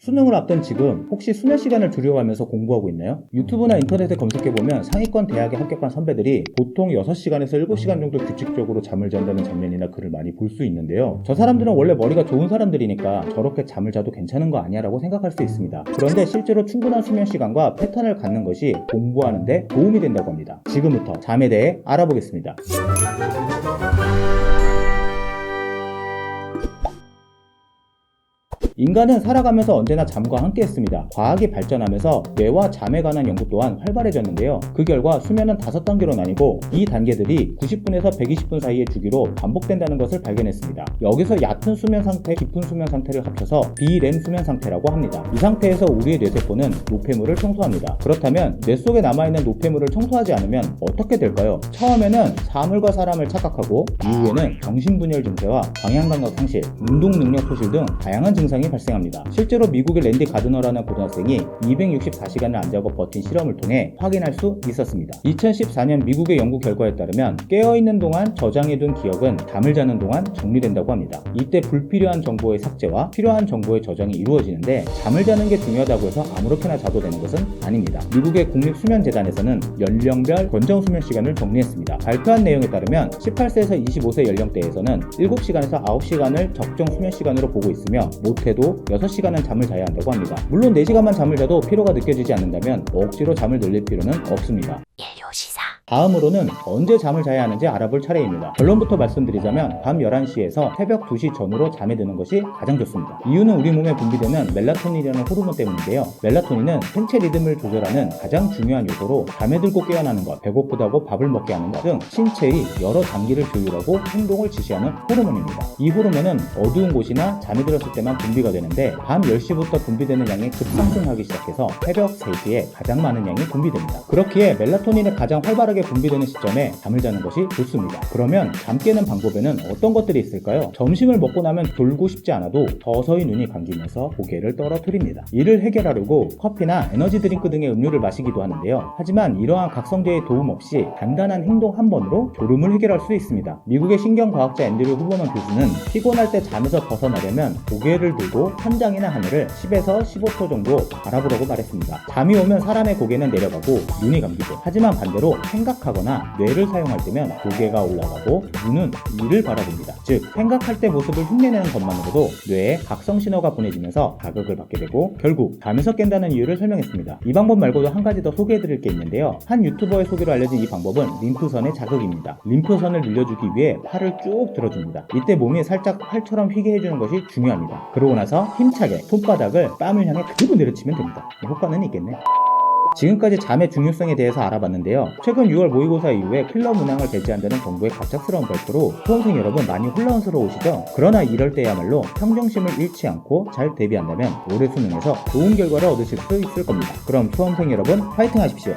수능을 앞둔 지금 혹시 수면 시간을 줄여가면서 공부하고 있나요? 유튜브나 인터넷에 검색해보면 상위권 대학에 합격한 선배들이 보통 6시간에서 7시간 정도 규칙적으로 잠을 잔다는 장면이나 글을 많이 볼 수 있는데요. 저 사람들은 원래 머리가 좋은 사람들이니까 저렇게 잠을 자도 괜찮은 거 아니야 라고 생각할 수 있습니다. 그런데 실제로 충분한 수면 시간과 패턴을 갖는 것이 공부하는데 도움이 된다고 합니다. 지금부터 잠에 대해 알아보겠습니다. 인간은 살아가면서 언제나 잠과 함께 했습니다. 과학이 발전하면서 뇌와 잠에 관한 연구 또한 활발해졌는데요. 그 결과 수면은 5단계로 나뉘고 이 단계들이 90분에서 120분 사이의 주기로 반복된다는 것을 발견했습니다. 여기서 얕은 수면 상태, 깊은 수면 상태를 합쳐서 비렘 수면 상태라고 합니다. 이 상태에서 우리의 뇌세포는 노폐물을 청소합니다. 그렇다면 뇌 속에 남아있는 노폐물을 청소하지 않으면 어떻게 될까요? 처음에는 사물과 사람을 착각하고 이후에는 정신분열 증세와 방향감각 상실, 운동 능력 소실 등 다양한 증상이 발생합니다. 실제로 미국의 랜디 가드너라는 고등학생이 264시간을 안 자고 버틴 실험을 통해 확인할 수 있었습니다. 2014년 미국의 연구 결과에 따르면 깨어있는 동안 저장해둔 기억은 잠을 자는 동안 정리된다고 합니다. 이때 불필요한 정보의 삭제와 필요한 정보의 저장이 이루어지는데 잠을 자는 게 중요하다고 해서 아무렇게나 자도 되는 것은 아닙니다. 미국의 국립수면재단에서는 연령별 권장 수면 시간을 정리했습니다. 발표한 내용에 따르면 18세에서 25세 연령대에서는 7시간에서 9시간을 적정 수면 시간으로 보고 있으며 못해도 6시간은 잠을 자야 한다고 합니다. 물론 4시간만 잠을 자도 피로가 느껴지지 않는다면 억지로 잠을 늘릴 필요는 없습니다. 다음으로는 언제 잠을 자야 하는지 알아볼 차례입니다. 결론부터 말씀드리자면 밤 11시에서 새벽 2시 전후로 잠에 드는 것이 가장 좋습니다. 이유는 우리 몸에 분비되는 멜라토닌이라는 호르몬 때문인데요. 멜라토닌은 생체 리듬을 조절하는 가장 중요한 요소로 잠에 들고 깨어나는 것, 배고프다고 밥을 먹게 하는 것 등 신체의 여러 장기를 조율하고 행동을 지시하는 호르몬입니다. 이 호르몬은 어두운 곳이나 잠에 들었을 때만 분비가 되는데 밤 10시부터 분비되는 양이 급상승하기 시작해서 새벽 3시에 가장 많은 양이 분비됩니다. 그렇기에 멜라토닌이 가장 활발하게 분비되는 시점에 잠을 자는 것이 좋습니다. 그러면 잠 깨는 방법에는 어떤 것들이 있을까요? 점심을 먹고 나면 졸고 싶지 않아도 서서히 눈이 감기면서 고개를 떨어뜨립니다. 이를 해결하려고 커피나 에너지 드링크 등의 음료를 마시기도 하는데요. 하지만 이러한 각성제의 도움 없이 간단한 행동 한 번으로 졸음을 해결할 수 있습니다. 미국의 신경과학자 앤드류 후버먼 교수는 피곤할 때 잠에서 벗어나려면 고개를 들고 천장이나 하늘을 10에서 15초 정도 바라보라고 말했습니다. 잠이 오면 사람의 고개는 내려가고 눈이 감기죠. 하지만 반대로 생각하거나 뇌를 사용할 때면 고개가 올라가고 눈은 위를 바라봅니다. 즉 생각할 때 모습을 흉내내는 것만으로도 뇌에 각성 신호가 보내지면서 자극을 받게 되고 결국 잠에서 깬다는 이유를 설명했습니다. 이 방법 말고도 한 가지 더 소개해드릴 게 있는데요. 한 유튜버의 소개로 알려진 이 방법은 림프선의 자극입니다. 림프선을 늘려주기 위해 팔을 쭉 들어줍니다. 이때 몸이 살짝 팔처럼 휘게 해주는 것이 중요합니다. 그러고 나서 힘차게 손바닥을 뺨을 향해 그대로 내려치면 됩니다. 효과는 있겠네. 지금까지 잠의 중요성에 대해서 알아봤는데요. 최근 6월 모의고사 이후에 필러 문항을 배제한다는 정부의 갑작스러운 발표로 수험생 여러분 많이 혼란스러우시죠? 그러나 이럴 때야말로 평정심을 잃지 않고 잘 대비한다면 올해 수능에서 좋은 결과를 얻으실 수 있을 겁니다. 그럼 수험생 여러분 파이팅 하십시오.